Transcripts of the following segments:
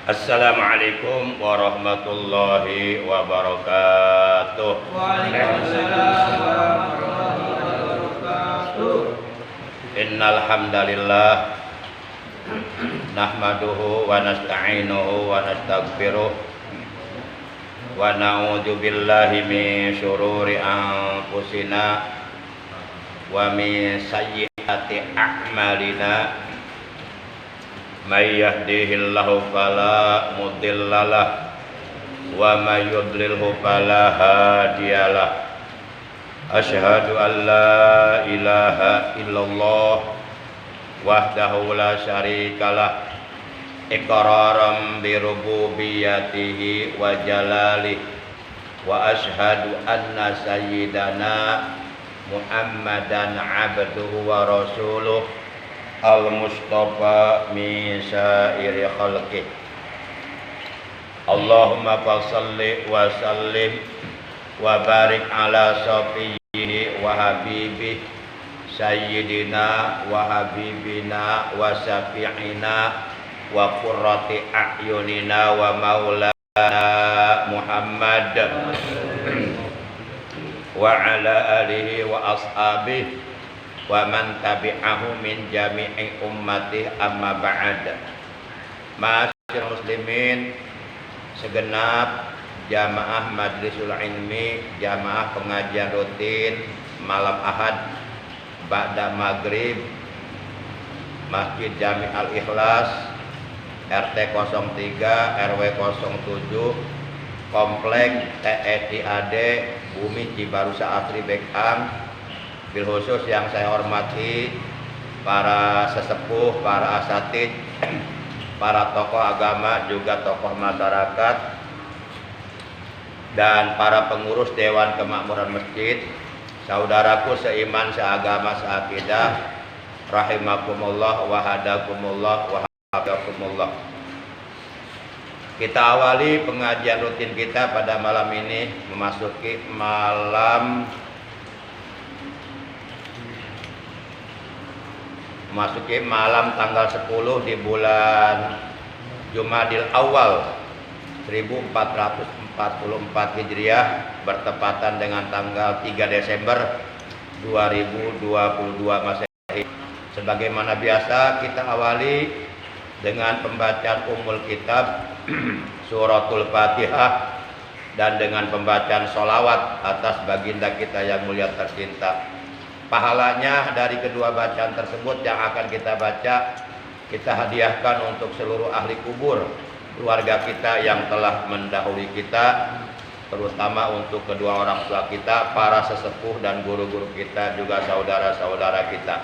Assalamualaikum warahmatullahi wabarakatuh. Waalaikumsalam warahmatullahi wabarakatuh. Innal hamdalillah nahmaduhu wa nasta'inuhu wa nastaghfiruh wa na'udzu billahi min syururi anfusina wa min sayyiati a'malina. May yahdihillahu fala mudhillalah wa may yudlilhu fala hadiyalah. Asyhadu an la ilaha illallah wahdahu la syarikalah iqraran bi rububiyyatihi wa jalalihi wa asyhadu anna sayyidana Muhammadan abduhu wa rasuluh al-mustafa min sa'iri khalqih. Allahumma salli wa sallim wa barik ala safiyyihi wa habibihi sayyidina wa habibina wa syafi'ina wa qurrati a'yunina wa maulana Muhammad wa ala alihi wa ashabihi wa man tabi'ahu min jami'i ummati amma ba'd. Ma'asyiral muslimin, segenap jamaah majlisul ilmi, jamaah pengajian rutin malam Ahad ba'da maghrib Masjid Jami' Al-Ikhlas RT 03 RW 07 Komplek TETAD Bumi Cibarusa Asri Bekam. Bil khusus yang saya hormati para sesepuh, para asatid, para tokoh agama, juga tokoh masyarakat, dan para pengurus Dewan Kemakmuran Masjid, saudaraku seiman, seagama, seakidah, rahimakumullah, wahadakumullah, wahadakumullah. Kita awali pengajian rutin kita pada malam ini, memasuki malam tanggal 10 di bulan Jumadil Awal 1444 Hijriah, bertepatan dengan tanggal 3 Desember 2022 Masehi. Sebagaimana biasa, kita awali dengan pembacaan Ummul Kitab Suratul Fatihah dan dengan pembacaan sholawat atas baginda kita yang mulia tercinta. Pahalanya dari kedua bacaan tersebut yang akan kita baca, kita hadiahkan untuk seluruh ahli kubur, keluarga kita yang telah mendahului kita, terutama untuk kedua orang tua kita, para sesepuh dan guru-guru kita, juga saudara-saudara kita.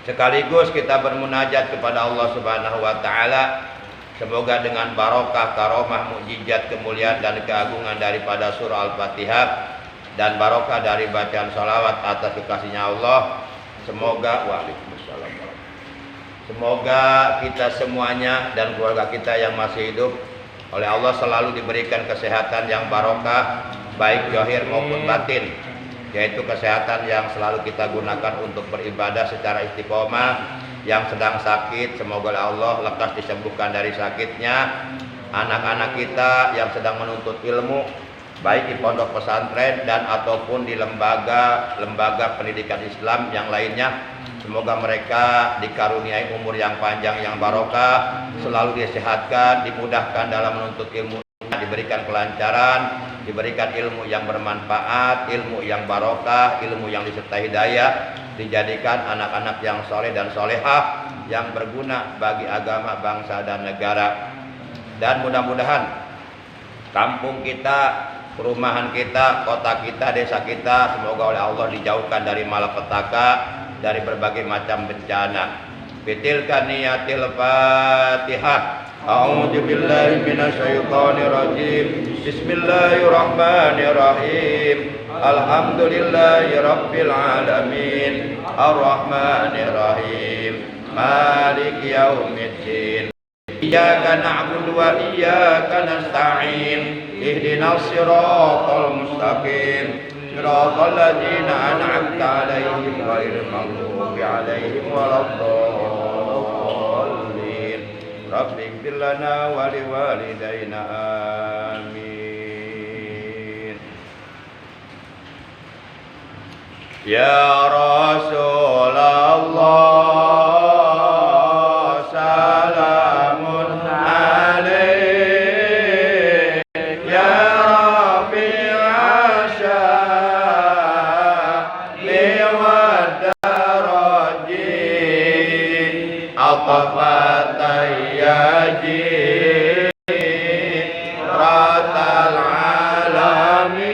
Sekaligus kita bermunajat kepada Allah Subhanahu wa taala, semoga dengan barokah, karomah, mukjizat, kemuliaan dan keagungan daripada surah Al-Fatihah dan barokah dari bacaan sholawat atas kekasihnya Allah, semoga kita semuanya dan keluarga kita yang masih hidup oleh Allah selalu diberikan kesehatan yang barokah, baik zahir maupun batin, yaitu kesehatan yang selalu kita gunakan untuk beribadah secara istiqomah. Yang sedang sakit, semoga Allah lekas disembuhkan dari sakitnya. Anak-anak kita yang sedang menuntut ilmu, baik di pondok pesantren dan ataupun di lembaga pendidikan Islam yang lainnya, semoga mereka dikaruniai umur yang panjang yang barokah, selalu disehatkan, dimudahkan dalam menuntut ilmu, diberikan kelancaran, diberikan ilmu yang bermanfaat, ilmu yang barokah, ilmu yang disertai hidayah, dijadikan anak-anak yang soleh dan solehah, yang berguna bagi agama, bangsa dan negara. Dan mudah-mudahan kampung kita, perumahan kita, kota kita, desa kita, semoga oleh Allah dijauhkan dari malapetaka, dari berbagai macam bencana. Bitilka niyatil Fatihah. A'udzu billahi minasyaitonir rajim. Bismillahirrahmanirrahim. Alhamdulillahirabbil alamin. Arrahmanir rahim. Maliki yaumiddin. Iyyaka na'budu wa iyyaka nasta'in. Ihdinas siratal mustaqim. Siratal ladzina an'amta 'alaihim ghairil maghdubi 'alaihim waladdallin. Rabbi ighfir lana wa liwalidayna amin. Ya Rasulullah salamun alaik ya Rafi'a sya'li wa daraji atafata yaji ratal alamin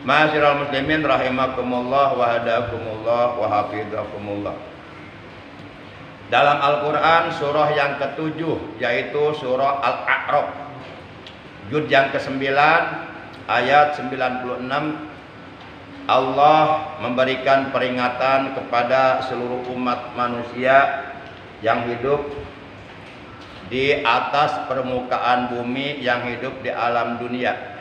Ma'asyiral muslimin rahimakumullah wa hadakumullah wa hafizakumullah. Dalam Al-Qur'an surah yang ke-7 yaitu surah Al-A'raf. Juz yang ke-9 ayat 96 Allah memberikan peringatan kepada seluruh umat manusia yang hidup di atas permukaan bumi, yang hidup di alam dunia.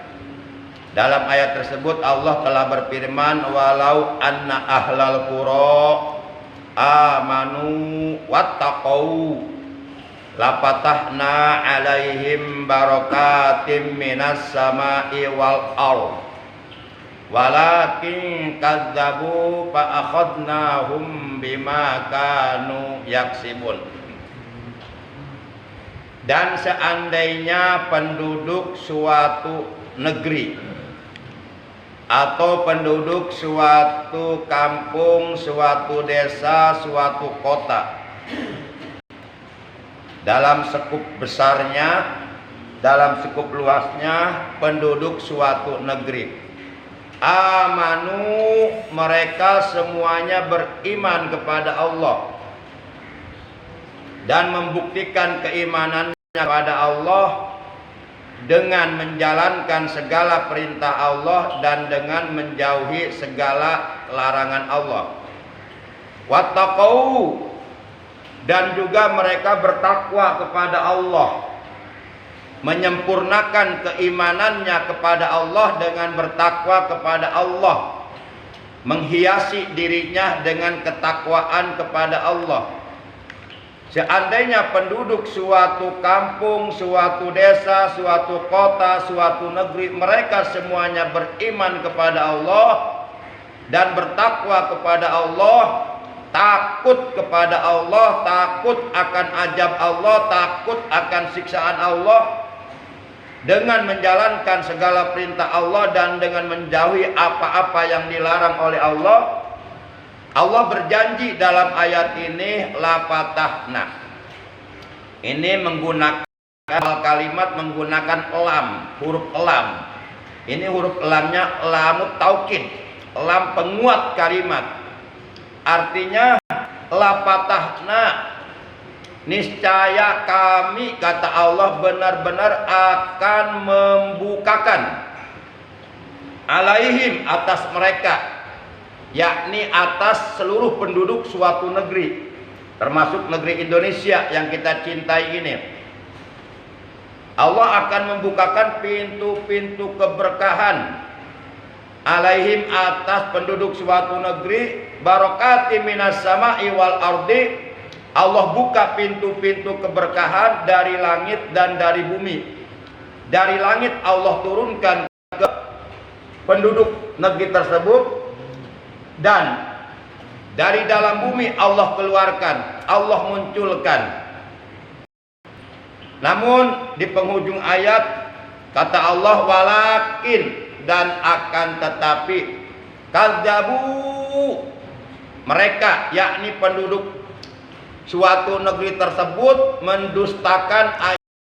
Dalam ayat tersebut Allah telah berfirman, walau anna ahlal qura amanu wattaqau lapatahna alaihim barakatim minas sama'i wal ardh walakin kadzabu fa akhadnahum bima kanu yaksibun. Dan seandainya penduduk suatu negeri atau penduduk suatu kampung, suatu desa, suatu kota, dalam skup besarnya, dalam skup luasnya penduduk suatu negeri, amanu, mereka semuanya beriman kepada Allah dan membuktikan keimanannya kepada Allah dengan menjalankan segala perintah Allah dan dengan menjauhi segala larangan Allah. Wattaqau, dan juga mereka bertakwa kepada Allah, menyempurnakan keimanannya kepada Allah dengan bertakwa kepada Allah, menghiasi dirinya dengan ketakwaan kepada Allah. Seandainya penduduk suatu kampung, suatu desa, suatu kota, suatu negeri, mereka semuanya beriman kepada Allah dan bertakwa kepada Allah, takut kepada Allah, takut akan azab Allah, takut akan siksaan Allah, dengan menjalankan segala perintah Allah dan dengan menjauhi apa-apa yang dilarang oleh Allah. Allah berjanji dalam ayat ini lapatahna. Ini menggunakan kalimat menggunakan lam, huruf lam. Ini huruf lamnya lamut taukid, lam penguat kalimat. Artinya lapatahna, niscaya kami, kata Allah, benar-benar akan membukakan alaihim, atas mereka, yakni atas seluruh penduduk suatu negeri, termasuk negeri Indonesia yang kita cintai ini. Allah akan membukakan pintu-pintu keberkahan alaihim, atas penduduk suatu negeri, barakati minas sama'i wal ardi. Allah buka pintu-pintu keberkahan dari langit dan dari bumi. Dari langit Allah turunkan ke penduduk negeri tersebut, dan dari dalam bumi Allah keluarkan, Allah munculkan. Namun di penghujung ayat kata Allah, walakin, dan akan tetapi, kadzabu, mereka, yakni penduduk suatu negeri tersebut, mendustakan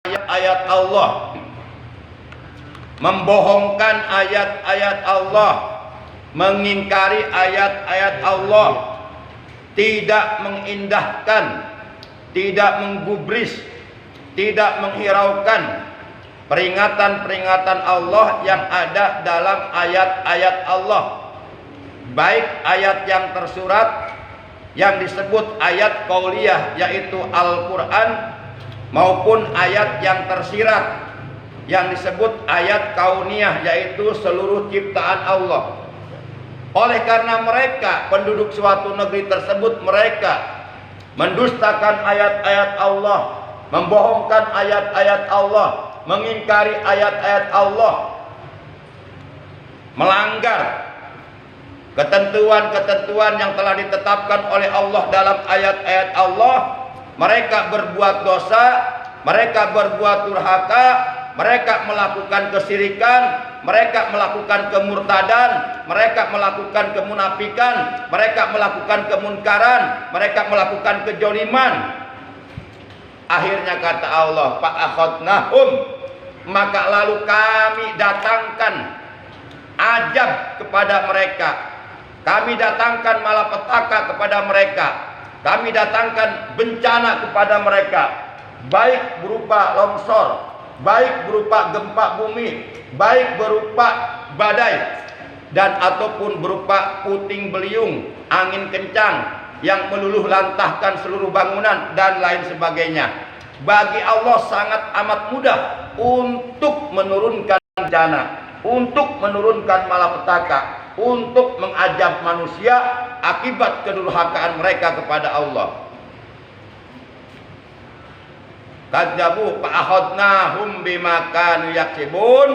ayat-ayat Allah, membohongkan ayat-ayat Allah, mengingkari ayat-ayat Allah, tidak mengindahkan, tidak menggubris, tidak menghiraukan peringatan-peringatan Allah yang ada dalam ayat-ayat Allah, baik ayat yang tersurat yang disebut ayat qauliyah yaitu Al-Quran, maupun ayat yang tersirat yang disebut ayat kauniyah yaitu seluruh ciptaan Allah. Oleh karena mereka, penduduk suatu negeri tersebut, mereka mendustakan ayat-ayat Allah, membohongkan ayat-ayat Allah, mengingkari ayat-ayat Allah, melanggar ketentuan-ketentuan yang telah ditetapkan oleh Allah dalam ayat-ayat Allah. Mereka berbuat dosa, mereka berbuat durhaka, mereka melakukan kesyirikan, mereka melakukan kemurtadan, mereka melakukan kemunafikan, mereka melakukan kemunkaran, mereka melakukan kejoliman. Akhirnya kata Allah, fa'akhadnahum, maka lalu kami datangkan azab kepada mereka, kami datangkan malapetaka kepada mereka, kami datangkan bencana kepada mereka, baik berupa longsor, baik berupa gempa bumi, baik berupa badai, dan ataupun berupa puting beliung, angin kencang yang meluluh lantahkan seluruh bangunan dan lain sebagainya. Bagi Allah sangat amat mudah untuk menurunkan bencana, untuk menurunkan malapetaka, untuk mengajab manusia akibat kedurhakaan mereka kepada Allah. Kadzabu fa akhadnahum bima kanu yaksibun,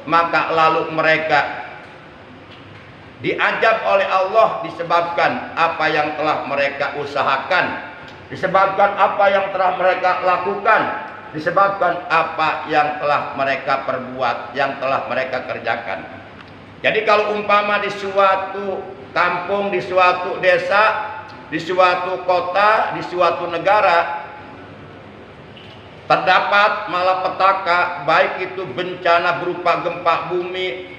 maka lalu mereka diajab oleh Allah disebabkan apa yang telah mereka usahakan, disebabkan apa yang telah mereka lakukan, disebabkan apa yang telah mereka perbuat, yang telah mereka kerjakan. Jadi kalau umpama di suatu kampung, di suatu desa, di suatu kota, di suatu negara terdapat malapetaka, baik itu bencana berupa gempa bumi,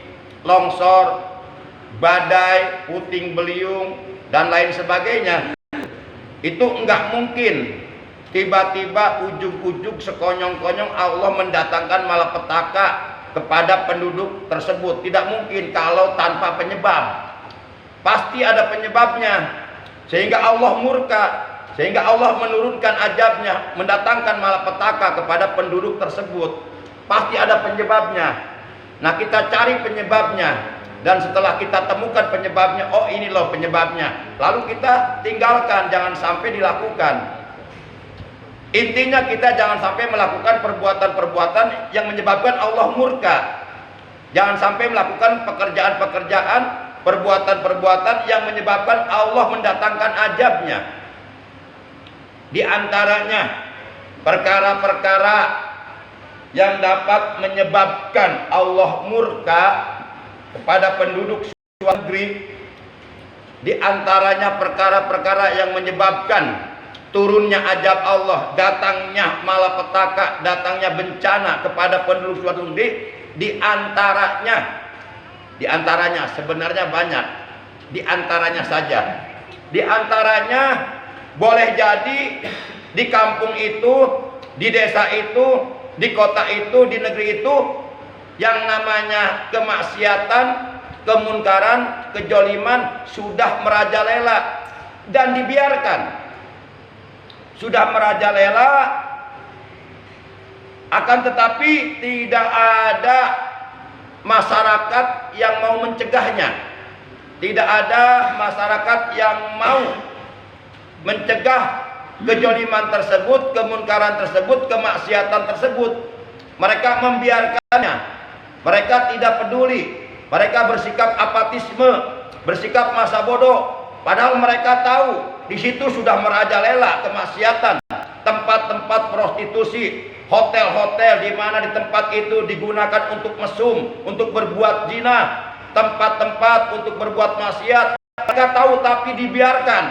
longsor, badai, puting beliung, dan lain sebagainya, itu enggak mungkin tiba-tiba ujug-ujug sekonyong-konyong Allah mendatangkan malapetaka kepada penduduk tersebut. Tidak mungkin kalau tanpa penyebab. Pasti ada penyebabnya, sehingga Allah murka, sehingga Allah menurunkan azabnya, mendatangkan malapetaka kepada penduduk tersebut. Pasti ada penyebabnya. Nah, kita cari penyebabnya, dan setelah kita temukan penyebabnya, oh ini loh penyebabnya, lalu kita tinggalkan, jangan sampai dilakukan. Intinya kita jangan sampai melakukan perbuatan-perbuatan yang menyebabkan Allah murka. Jangan sampai melakukan pekerjaan-pekerjaan, perbuatan-perbuatan yang menyebabkan Allah mendatangkan azabnya. Di antaranya perkara-perkara yang dapat menyebabkan Allah murka kepada penduduk suatu negeri, di antaranya perkara-perkara yang menyebabkan turunnya azab Allah, datangnya malapetaka, datangnya bencana kepada penduduk suatu negeri. Di antaranya sebenarnya banyak, di antaranya saja. Di antaranya boleh jadi di kampung itu, di desa itu, di kota itu, di negeri itu, yang namanya kemaksiatan, kemunkaran, kejoliman sudah merajalela dan dibiarkan. Sudah merajalela, akan tetapi tidak ada masyarakat yang mau mencegahnya. Tidak ada masyarakat yang mau mencegah kejoliman tersebut, kemunkaran tersebut, kemaksiatan tersebut. Mereka membiarkannya. Mereka tidak peduli. Mereka bersikap apatisme, bersikap masa bodoh. Padahal mereka tahu di situ sudah merajalela kemaksiatan, tempat-tempat prostitusi, hotel-hotel di mana di tempat itu digunakan untuk mesum, untuk berbuat zina, tempat-tempat untuk berbuat maksiat. Mereka tahu tapi dibiarkan.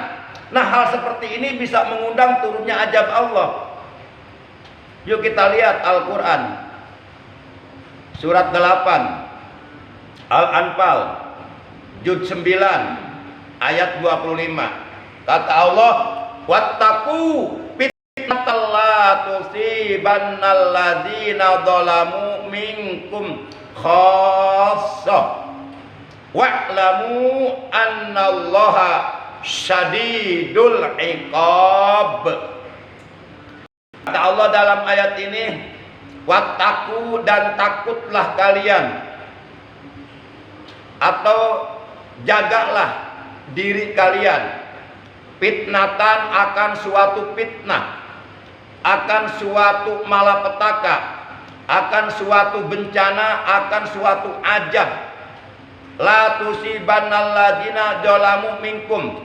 Nah, hal seperti ini bisa mengundang turunnya azab Allah. Yuk kita lihat Al-Quran surat 8 Al-Anfal juz 9 ayat 25. Kata Allah, wattaqu fitnatal la tusibannal ladzina zalamu minkum khassah wa'lamu annallaha syadidul iqab. Kata Allah dalam ayat ini, wattaqu, dan takutlah kalian, atau jagalah diri kalian, fitnatan, akan suatu fitnah, akan suatu malapetaka, akan suatu bencana, akan suatu azab. La tusibannal ladzina zalamu minkum,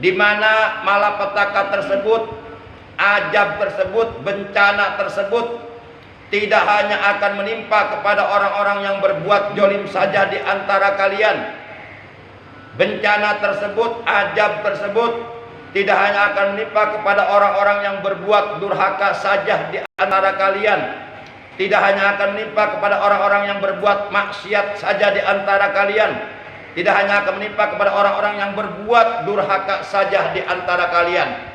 di mana malapetaka tersebut, azab tersebut, bencana tersebut tidak hanya akan menimpa kepada orang-orang yang berbuat zalim saja di antara kalian. Bencana tersebut, azab tersebut tidak hanya akan menimpa kepada orang-orang yang berbuat durhaka saja di antara kalian. Tidak hanya akan menimpa kepada orang-orang yang berbuat maksiat saja di antara kalian. Tidak hanya akan menimpa kepada orang-orang yang berbuat durhaka saja di antara kalian.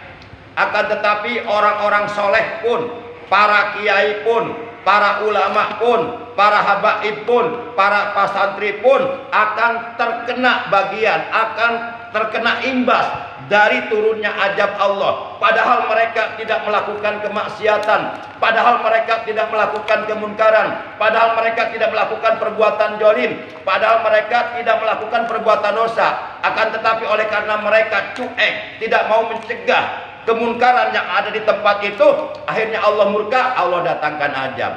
Akan tetapi orang-orang soleh pun, para kiai pun, para ulama pun, para habaib pun, para pasantri pun akan terkena bagian, akan terkena imbas dari turunnya azab Allah. Padahal mereka tidak melakukan kemaksiatan, padahal mereka tidak melakukan kemunkaran, padahal mereka tidak melakukan perbuatan zalim, padahal mereka tidak melakukan perbuatan dosa. Akan tetapi oleh karena mereka cuek, tidak mau mencegah kemunkaran yang ada di tempat itu, akhirnya Allah murka, Allah datangkan azab.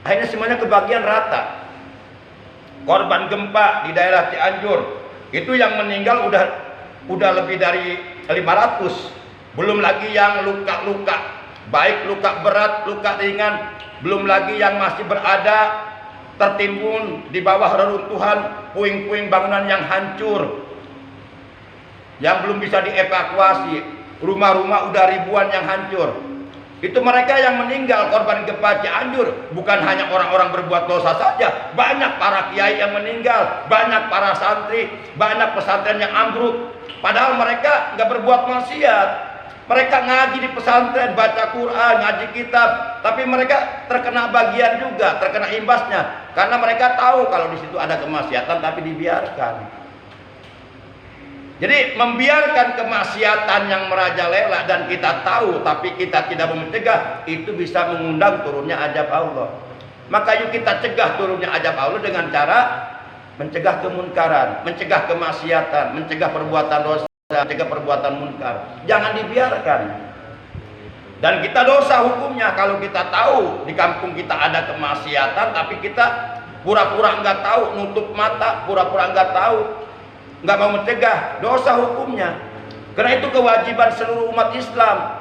Akhirnya semuanya kebagian rata. Korban gempa di daerah Cianjur itu yang meninggal udah lebih dari 500. Belum lagi yang luka-luka, baik luka berat, luka ringan, belum lagi yang masih berada tertimbun di bawah reruntuhan, puing-puing bangunan yang hancur, yang belum bisa dievakuasi. Rumah-rumah udah ribuan yang hancur. Itu mereka yang meninggal korban gempa Cianjur. Bukan hanya orang-orang berbuat dosa saja, banyak para kiai yang meninggal, banyak para santri, banyak pesantren yang ambruk. Padahal mereka nggak berbuat maksiat. Mereka ngaji di pesantren, baca Quran, ngaji kitab, tapi mereka terkena bagian juga, terkena imbasnya, karena mereka tahu kalau di situ ada kemaksiatan tapi dibiarkan. Jadi membiarkan kemaksiatan yang merajalela dan kita tahu tapi kita tidak mau mencegah, itu bisa mengundang turunnya azab Allah. Maka yuk kita cegah turunnya azab Allah dengan cara mencegah kemunkaran, mencegah kemaksiatan, mencegah perbuatan dosa, mencegah perbuatan munkar. Jangan dibiarkan. Dan kita dosa hukumnya kalau kita tahu di kampung kita ada kemaksiatan tapi kita pura-pura nggak tahu, nutup mata, pura-pura nggak tahu, nggak mau mencegah, dosa hukumnya. Karena itu kewajiban seluruh umat Islam.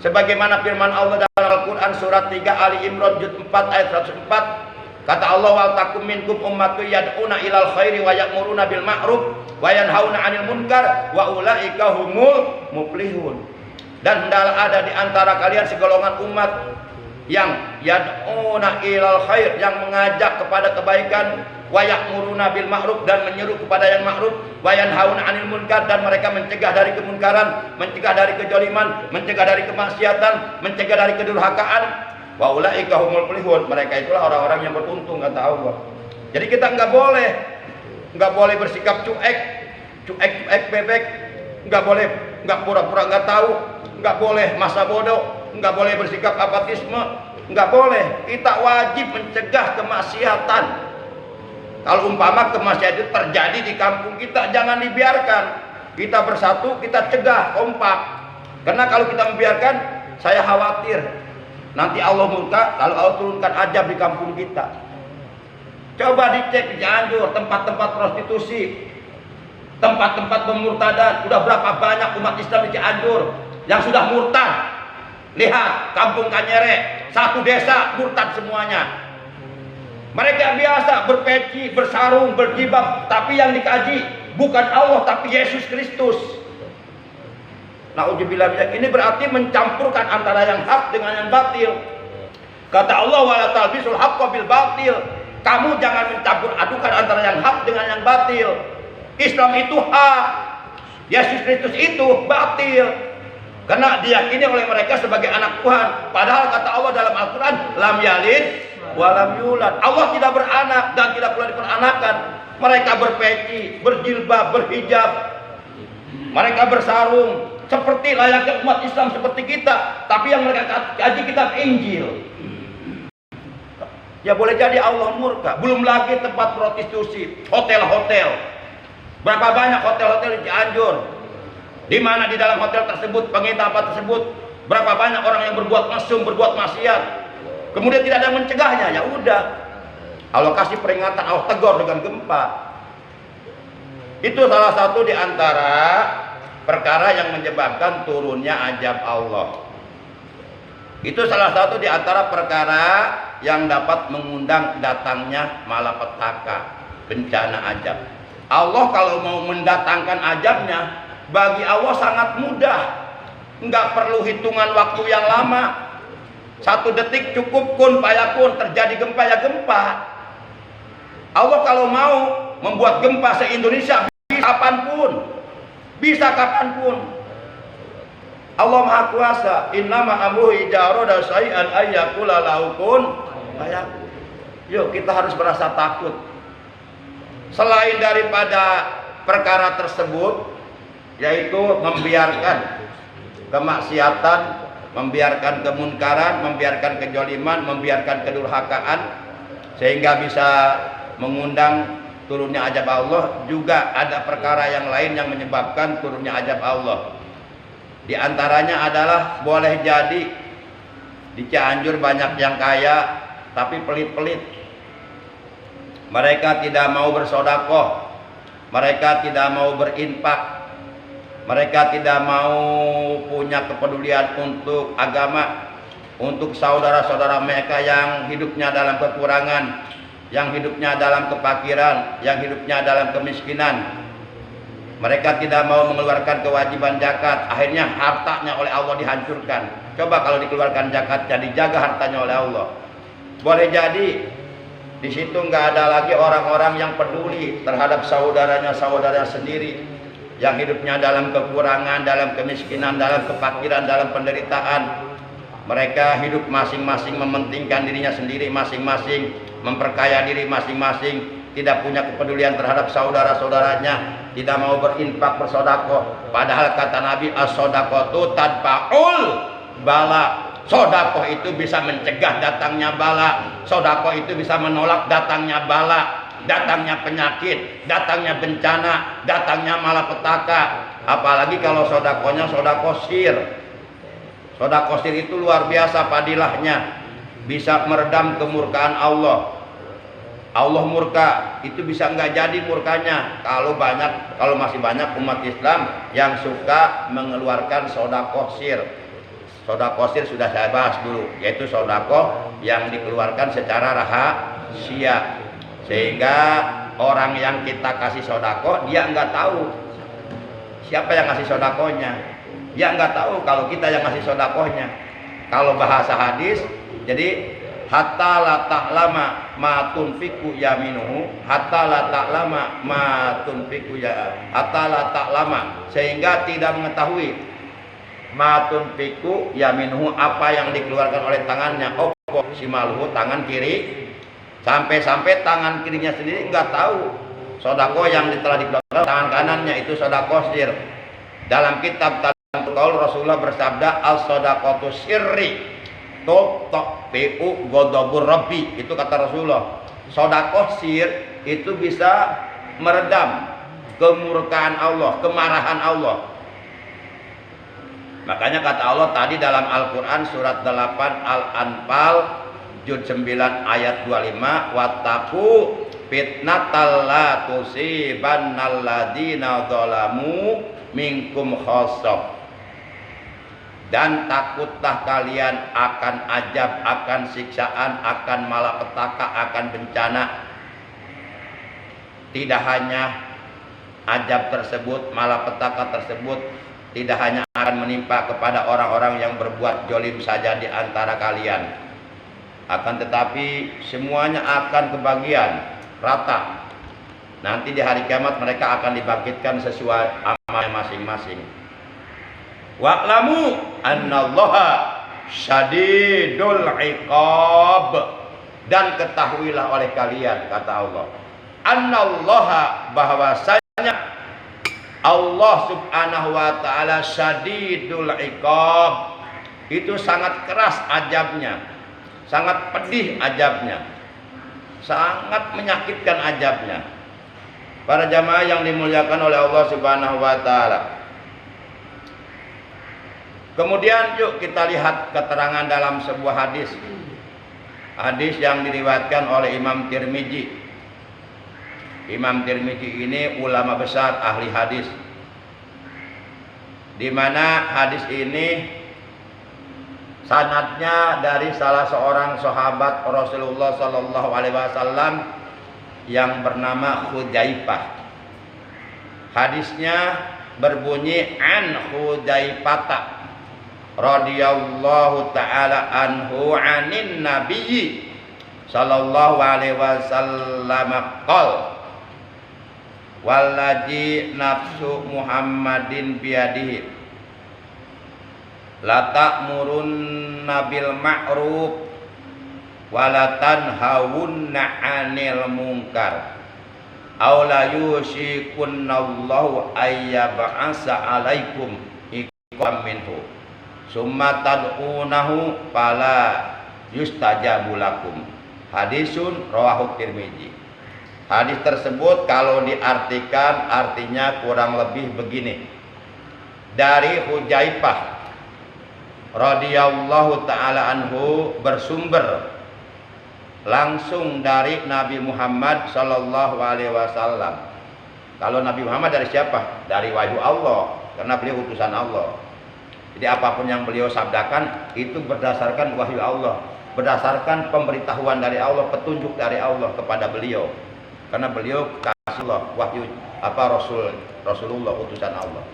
Sebagaimana firman Allah dalam Al-Quran surat 3 Ali Imran juz 4 ayat 104, kata Allah, wal takum minkum ummatun yad'una ilal khairi wa ya'muruna bil ma'ruf wa yanhauna 'anil munkar wa ulaika humul muflihun. Dan hendaklah ada di antara kalian segolongan umat yang yad'una ilal khair, yang mengajak kepada kebaikan, wa ya'muruna bil ma'ruf, dan menyeru kepada yang ma'ruf, wa yanhauna 'anil munkar, dan mereka mencegah dari kemunkaran, mencegah dari kejoliman, mencegah dari kemaksiatan, mencegah dari kedurhakaan. Wa ulaika humul muflihun, mereka itulah orang-orang yang beruntung, kata Allah. Jadi kita nggak boleh bersikap cuek bebek, nggak pura-pura nggak tahu, nggak boleh masa bodoh, nggak boleh bersikap apatisme, nggak boleh. Kita wajib mencegah kemaksiatan. Kalau umpama kemaksiatan itu terjadi di kampung kita, jangan dibiarkan. Kita bersatu, kita cegah, kompak. Karena kalau kita membiarkan, saya khawatir nanti Allah murka, lalu Allah turunkan azab di kampung kita. Coba dicek di Cianjur, tempat-tempat prostitusi, tempat-tempat pemurtadan. Udah berapa banyak umat Islam di Cianjur yang sudah murtad. Lihat kampung Kanyere, satu desa murtad semuanya. Mereka biasa berpeci, bersarung, berjilbab, tapi yang dikaji bukan Allah tapi Yesus Kristus. Nauzubillah, ini berarti mencampurkan antara yang hak dengan yang batil. Kata Allah, wala talbisul haqqa bil batil. Kamu jangan mencampur adukan antara yang hak dengan yang batil. Islam itu hak, Yesus Kristus itu batil. Karena diyakini oleh mereka sebagai anak Tuhan. Padahal kata Allah dalam Al-Quran, lam yalid walam yulad. Allah tidak beranak dan tidak pula diperanakan. Mereka berpeci, berjilbab, berhijab, mereka bersarung seperti layaknya umat Islam seperti kita. Tapi yang mereka kaji kitab Injil. Ya boleh jadi Allah murka. Belum lagi tempat prostitusi, hotel-hotel. Berapa banyak hotel-hotel di Cianjur, di mana di dalam hotel tersebut, penginapan tersebut, berapa banyak orang yang berbuat mesum, berbuat maksiat. Kemudian tidak ada yang mencegahnya, ya udah. Allah kasih peringatan, Allah tegur dengan gempa. Itu salah satu di antara perkara yang menyebabkan turunnya azab Allah. Itu salah satu di antara perkara yang dapat mengundang datangnya malapetaka, bencana azab. Allah kalau mau mendatangkan azabnya, bagi Allah sangat mudah. Nggak perlu hitungan waktu yang lama. 1 detik cukup, kun fayakun, terjadi gempa ya gempa. Allah kalau mau membuat gempa se-Indonesia bisa kapanpun. Allah Maha Kuasa. Innama amruhu idza arada syai'an ay yaqula lahu kun fayakun. Yuk kita harus merasa takut. Selain daripada perkara tersebut, yaitu membiarkan kemaksiatan, membiarkan kemunkaran, membiarkan kejoliman, membiarkan kedurhakaan, sehingga bisa mengundang turunnya azab Allah. Juga ada perkara yang lain yang menyebabkan turunnya azab Allah. Di antaranya adalah boleh jadi di Cianjur banyak yang kaya tapi pelit-pelit. Mereka tidak mau bersedekah, mereka tidak mau berinfak, mereka tidak mau punya kepedulian untuk agama, untuk saudara-saudara mereka yang hidupnya dalam kekurangan, yang hidupnya dalam kefakiran, yang hidupnya dalam kemiskinan. Mereka tidak mau mengeluarkan kewajiban zakat, akhirnya hartanya oleh Allah dihancurkan. Coba kalau dikeluarkan zakatnya, dijaga hartanya oleh Allah. Boleh jadi di situ nggak ada lagi orang-orang yang peduli terhadap saudaranya sendiri, yang hidupnya dalam kekurangan, dalam kemiskinan, dalam kefakiran, dalam penderitaan. Mereka hidup masing-masing mementingkan dirinya sendiri masing-masing, memperkaya diri masing-masing, tidak punya kepedulian terhadap saudara-saudaranya, tidak mau berinfak, bersedekah. Padahal kata Nabi, as-shadaqatu tadfa'ul bala. Sedekah itu bisa mencegah datangnya bala. Sedekah itu bisa menolak datangnya bala, datangnya penyakit, datangnya bencana, datangnya malapetaka. Apalagi kalau sedekahnya sedekah sir. Sedekah sir itu luar biasa fadilahnya, bisa meredam kemurkaan Allah. Allah murka, itu bisa nggak jadi murkanya kalau masih banyak umat Islam yang suka mengeluarkan sedekah sir. Sedekah sir sudah saya bahas dulu, yaitu sedekah yang dikeluarkan secara rahasia, sehingga orang yang kita kasih sedekah dia nggak tahu siapa yang ngasih sedekahnya, dia nggak tahu kalau kita yang ngasih sedekahnya. Kalau bahasa hadis, jadi hatta la ta'lama ma tunfiqu yaminuhu, hatta la ta'lama ma tunfiqu ya, hatta la ta'lama, sehingga tidak mengetahui ma tunfiqu yaminuhu, apa yang dikeluarkan oleh tangannya, opo simaluhu, tangan kiri, sampai-sampai tangan kirinya sendiri enggak tahu sedekah yang telah dikeluarkan tangan kanannya, itu sedekah sir. Dalam kitab Qaul Rasulullah bersabda, as-shadaqatu sirri tuqtu ghadabur rabbi, itu kata Rasulullah. Sedekah sir itu bisa meredam kemurkaan Allah, kemarahan Allah. Makanya kata Allah tadi dalam Al-Quran surat 8 Al-Anfal juz 9 ayat 25, wattaqu fitnatal la tusibannal ladzina zalamu minkum khassah. Dan takutlah kalian akan azab, akan siksaan, akan malapetaka, akan bencana. Tidak hanya azab tersebut, malapetaka tersebut tidak hanya akan menimpa kepada orang-orang yang berbuat jolim saja di antara kalian, akan tetapi semuanya akan kebagian rata. Nanti di hari kiamat mereka akan dibangkitkan sesuai amal masing-masing. Wa'lamu annallaha syadidul iqab, dan ketahuilah oleh kalian, kata Allah, annallaha, bahwasanya Allah subhanahu wa ta'ala syadidul iqab, itu sangat keras azabnya, sangat pedih azabnya, sangat menyakitkan azabnya. Para jamaah yang dimuliakan oleh Allah subhanahu wa ta'ala, kemudian yuk kita lihat keterangan dalam sebuah hadis. Hadis yang diriwayatkan oleh Imam Tirmidzi. Imam Tirmidzi ini ulama besar ahli hadis, di mana hadis ini sanadnya dari salah seorang sahabat Rasulullah Sallallahu Alaihi Wasallam yang bernama Hudzaifah. Hadisnya berbunyi an Hudzaifah radhiyallahu taala anhu anin nabiyyi sallallahu alaihi wasallam qol wallazi nafsu Muhammadin biyadihi la ta'murunna bil ma'ruf wa la tanhawunna 'anil munkar aw la yushikunallahu ayyab'asa 'alaikum iqam minhu summa tad'unahu fala yustajabu lakum. Hadisun rawahu Tirmidzi. Hadis tersebut kalau diartikan artinya kurang lebih begini. Dari Hudzaifah radhiyallahu taala anhu bersumber langsung dari Nabi Muhammad sallallahu alaihi wasallam. Kalau Nabi Muhammad dari siapa? Dari wahyu Allah, karena beliau utusan Allah. Jadi apapun yang beliau sabdakan itu berdasarkan wahyu Allah, berdasarkan pemberitahuan dari Allah, petunjuk dari Allah kepada beliau. Karena beliau kasih Allah, wahyu Rasulullah utusan Allah.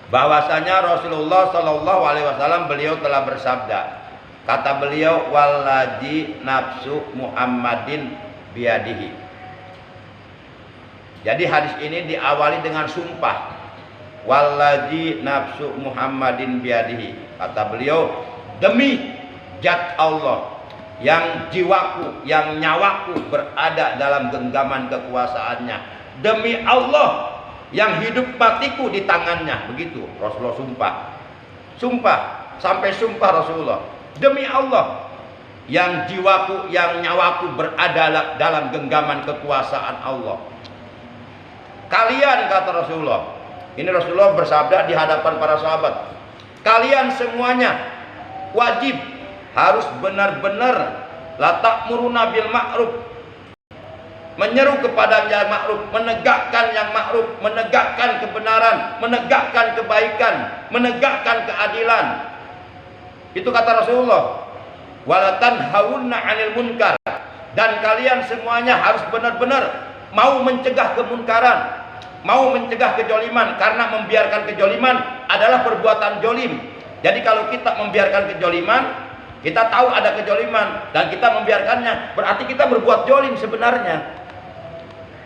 Bahwasanya Rasulullah sallallahu alaihi wasallam beliau telah bersabda, kata beliau, waladzi nafsu Muhammadin biadihi. Jadi hadis ini diawali dengan sumpah, waladzi nafsu Muhammadin biadihi. Kata beliau, demi zat Allah yang jiwaku, yang nyawaku berada dalam genggaman kekuasaannya, demi Allah yang hidup matiku di tangannya. Begitu Rasulullah sumpah sampai sumpah Rasulullah, demi Allah yang jiwaku, yang nyawaku berada dalam genggaman kekuasaan Allah. Kalian, kata Rasulullah, ini Rasulullah bersabda di hadapan para sahabat, kalian semuanya wajib harus benar-benar la ta'muruna bil ma'ruf, menyeru kepada yang ma'ruf, menegakkan yang ma'ruf, menegakkan kebenaran, menegakkan kebaikan, menegakkan keadilan. Itu kata Rasulullah. Wala tanhauna 'anil munkar, dan kalian semuanya harus benar-benar mau mencegah kemunkaran, mau mencegah kejoliman, karena membiarkan kejoliman adalah perbuatan jolim. Jadi kalau kita membiarkan kejoliman, kita tahu ada kejoliman dan kita membiarkannya, berarti kita berbuat jolim sebenarnya.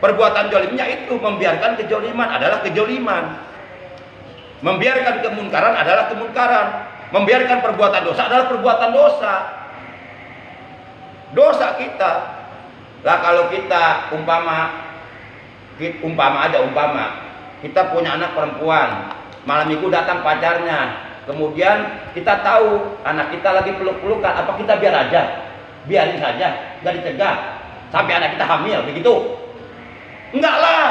Perbuatan jolimnya itu membiarkan kejoliman adalah kejoliman, membiarkan kemunkaran adalah kemunkaran, membiarkan perbuatan dosa adalah perbuatan dosa. Dosa kita lah. Kalau kita umpama kita punya anak perempuan, malam minggu datang pacarnya, kemudian kita tahu anak kita lagi peluk-pelukan, apa kita biarin saja, nggak dicegah sampai anak kita hamil, begitu? Enggak lah.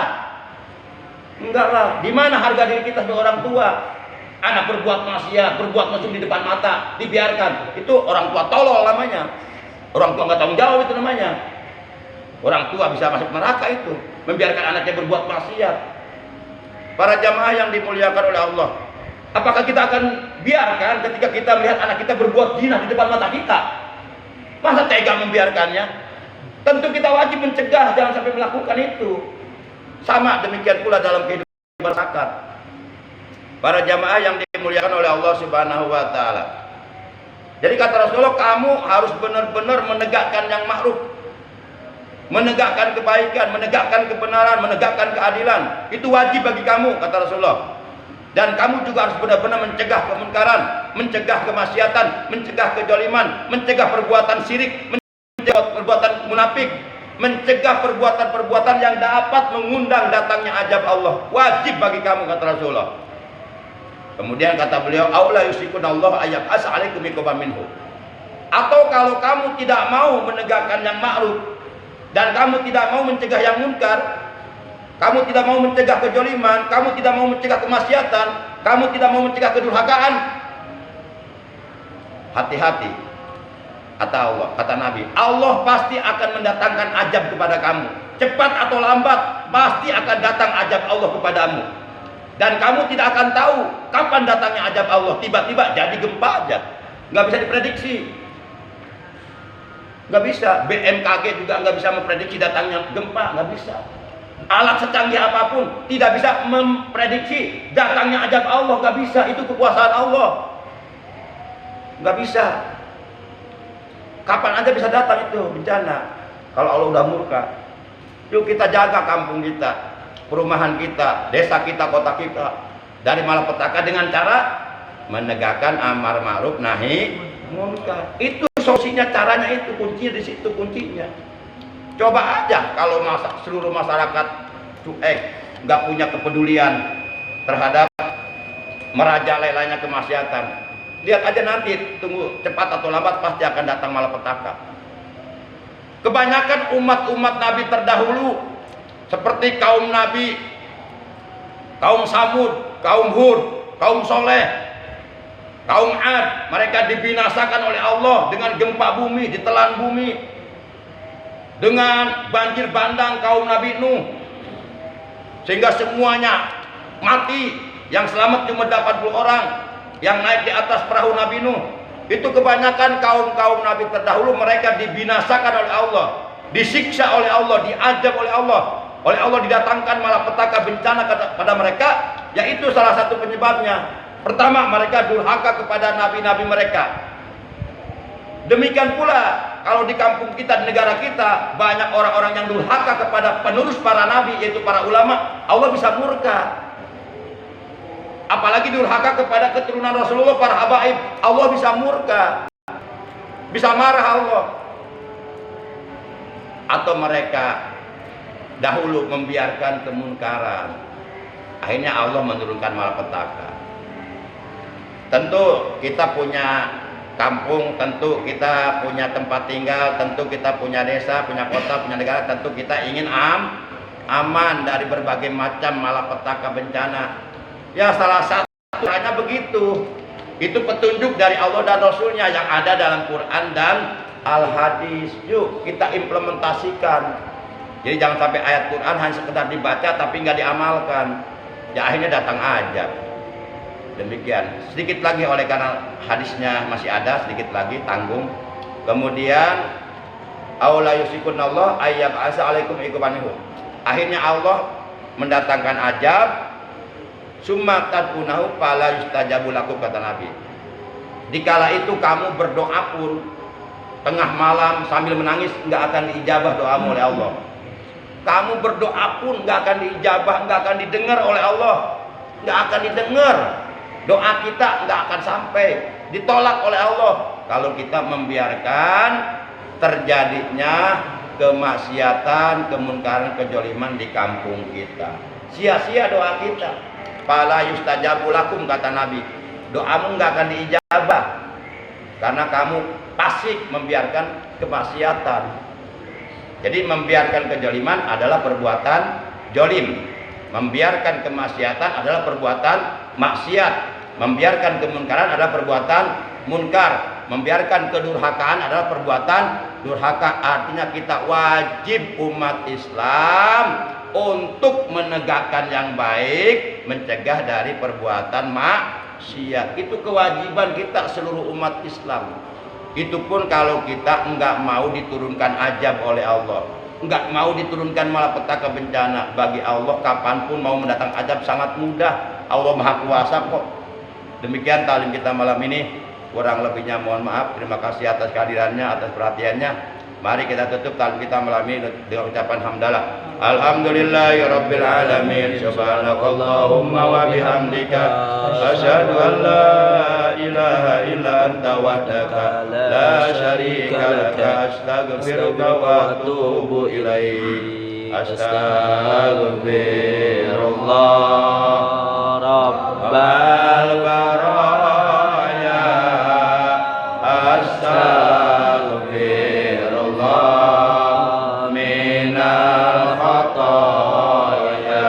Di mana harga diri kita sebagai orang tua? Anak berbuat maksiat, berbuat mesum di depan mata, dibiarkan. Itu orang tua tolol namanya. Orang tua nggak tanggung jawab itu namanya. Orang tua bisa masuk neraka itu, membiarkan anaknya berbuat maksiat. Para jamaah yang dimuliakan oleh Allah, apakah kita akan biarkan ketika kita melihat anak kita berbuat zina di depan mata kita? Masa tega membiarkannya? Tentu kita wajib mencegah, jangan sampai melakukan itu. Sama demikian pula dalam kehidupan berzakat. Para jamaah yang dimuliakan oleh Allah Subhanahu wa taala. Jadi kata Rasulullah, kamu harus benar-benar menegakkan yang ma'ruf, menegakkan kebaikan, menegakkan kebenaran, menegakkan keadilan. Itu wajib bagi kamu, kata Rasulullah. Dan kamu juga harus benar-benar mencegah kemunkaran, mencegah kemaksiatan, mencegah kejoliman, mencegah perbuatan syirik, mencegah perbuatan munafik, mencegah perbuatan-perbuatan yang dapat mengundang datangnya azab Allah. Wajib bagi kamu, kata Rasulullah. Kemudian kata beliau, aula yusikunallahu ayyab'asa 'alaikum iqaban minhu. Atau kalau kamu tidak mau menegakkan yang ma'ruf dan kamu tidak mau mencegah yang munkar, kamu tidak mau mencegah kejoliman, kamu tidak mau mencegah kemaksiatan, kamu tidak mau mencegah kedurhakaan, hati-hati. Kata Allah, kata Nabi, Allah pasti akan mendatangkan azab kepada kamu. Cepat atau lambat pasti akan datang azab Allah kepadamu. Dan kamu tidak akan tahu kapan datangnya azab Allah. Tiba-tiba jadi gempa aja, nggak bisa diprediksi. Nggak bisa. BMKG juga nggak bisa memprediksi datangnya gempa, nggak bisa. Alat secanggih apapun tidak bisa memprediksi datangnya azab Allah, nggak bisa. Itu kekuasaan Allah, nggak bisa. Kapan aja bisa datang itu bencana kalau Allah udah murka. Yuk kita jaga kampung kita, perumahan kita, desa kita, kota kita dari malapetaka dengan cara menegakkan amar ma'ruf nahi munkar. Itu solusinya, caranya itu, kuncinya di situ kuncinya. Coba aja kalau seluruh masyarakat cuek, nggak punya kepedulian terhadap merajalelanya kemaksiatan. Lihat aja nanti, tunggu cepat atau lambat pasti akan datang malapetaka. Kebanyakan umat-umat Nabi terdahulu seperti kaum Nabi, kaum Samud, kaum Hud, kaum Soleh, kaum Ad, mereka dibinasakan oleh Allah dengan gempa bumi, ditelan bumi, dengan banjir bandang kaum Nabi Nuh, sehingga semuanya mati. Yang selamat cuma 80 orang yang naik di atas perahu Nabi Nuh. Itu kebanyakan kaum-kaum Nabi terdahulu, mereka dibinasakan oleh Allah, disiksa oleh Allah, diazab oleh Allah. Oleh Allah didatangkan malapetaka, bencana pada mereka. Yaitu salah satu penyebabnya. Pertama, mereka durhaka kepada nabi-nabi mereka. Demikian pula kalau di kampung kita, di negara kita, banyak orang-orang yang durhaka kepada penerus para nabi, yaitu para ulama. Allah bisa murka. Apalagi durhaka kepada keturunan Rasulullah, para habaib, Allah bisa murka, bisa marah Allah. Atau mereka dahulu membiarkan kemunkaran, akhirnya Allah menurunkan malapetaka. Tentu kita punya kampung, tentu kita punya tempat tinggal, tentu kita punya desa, punya kota, punya negara, tentu kita ingin aman dari berbagai macam malapetaka, bencana. Ya, salah satu hanya begitu. Itu petunjuk dari Allah dan Rasulnya yang ada dalam Quran dan Al-Hadis. Yuk kita implementasikan. Jadi jangan sampai ayat Quran hanya sekedar dibaca tapi nggak diamalkan. Ya akhirnya datang aja. Demikian. Sedikit lagi, oleh karena hadisnya masih ada, sedikit lagi tanggung. Kemudian aula yusikunallah ayyab asa alaikum ikubanihu. Akhirnya Allah mendatangkan azab. Summa tad'unahu fala yustajabu lakum, kata Nabi. Dikala itu kamu berdoa pun tengah malam sambil menangis, nggak akan diijabah doamu oleh Allah. Kamu berdoa pun nggak akan diijabah, nggak akan didengar oleh Allah, nggak akan didengar. Doa kita nggak akan sampai, ditolak oleh Allah kalau kita membiarkan terjadinya kemaksiatan, kemunkaran, kejoliman di kampung kita. Sia-sia doa kita. Fala yustajabu lakum, kata Nabi. Doamu nggak akan diijabah karena kamu pasif membiarkan kemaksiatan. Jadi membiarkan kejoliman adalah perbuatan jolim. Membiarkan kemaksiatan adalah perbuatan maksiat. Membiarkan kemunkaran adalah perbuatan munkar. Membiarkan kedurhakaan adalah perbuatan durhaka. Artinya kita wajib umat Islam untuk menegakkan yang baik, mencegah dari perbuatan maksiat. Itu kewajiban kita seluruh umat Islam. Itu pun kalau kita enggak mau diturunkan azab oleh Allah, enggak mau diturunkan malapetaka, bencana. Bagi Allah kapanpun mau mendatang azab sangat mudah. Allah Maha Kuasa kok. Demikian talim kita malam ini. Kurang lebihnya mohon maaf. Terima kasih atas kehadirannya, atas perhatiannya. Mari kita tutup talim kita malam ini dengan ucapan hamdalah. Alhamdulillahirabbil alamin. Subhanakallahumma wa bihamdika asyhadu an la ilaha illa anta wahdaka la syarika laka astaghfiruka wa atubu ilaik. Astaghfirullah rabbal baraya. Astaghfirullah minal khataya.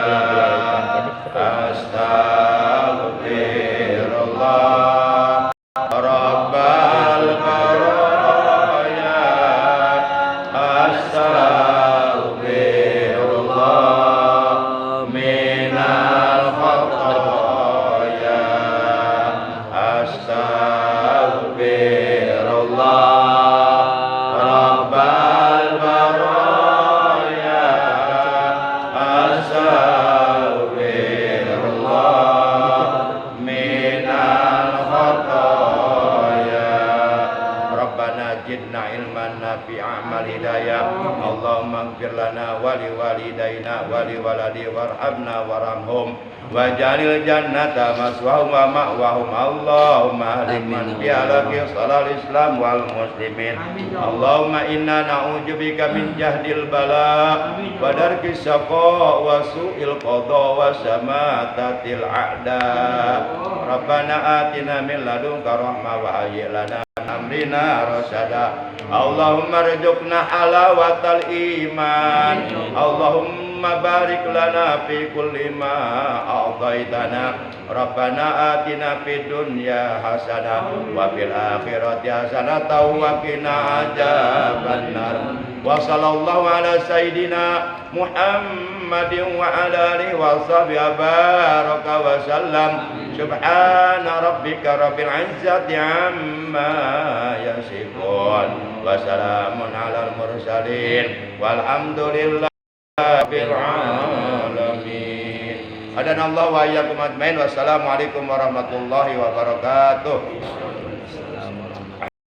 Astaghfirullah rabbal baraya. Astaghfirullah minal khataya. Astaghfirullah rabbal baraya. Astaghfirullah minal khataya. Rabbana zidna ilman nafi'a amal hidayah. Allahumma ighfir waghfir lana wa liwalidayna wa liwaladi warhamna warhamhum waj'alil jannata maswahum wa ma'wahum. Allahumma liman fi alaqi salal islam wal muslimin. Allahumma inna na'udzubika min jahdil bala wa darkis syaqa wa su'il qada wa samatatil a'da. Rabbana atina min ladunka rahmah wa hayyi lana min amrina rasyada. Allahumma rzuqna halawatal iman. Allahumma barik lana fi kulli ma a'taitana. Rabbana atina fid dunya hasanah wa fil akhirati hasanah wa qina adzabannar. Wa sallallahu ala sayidina Muhammadin wa ala alihi wa sahbihi baraka wa sallam. Subhana rabbika rabbil izzati amma yasifun wa salamun alal mursalin walhamdulillahi rabbil alamin. Adanallahu wa iyyakum ajmain. Wassalamualaikum warahmatullahi wabarakatuh.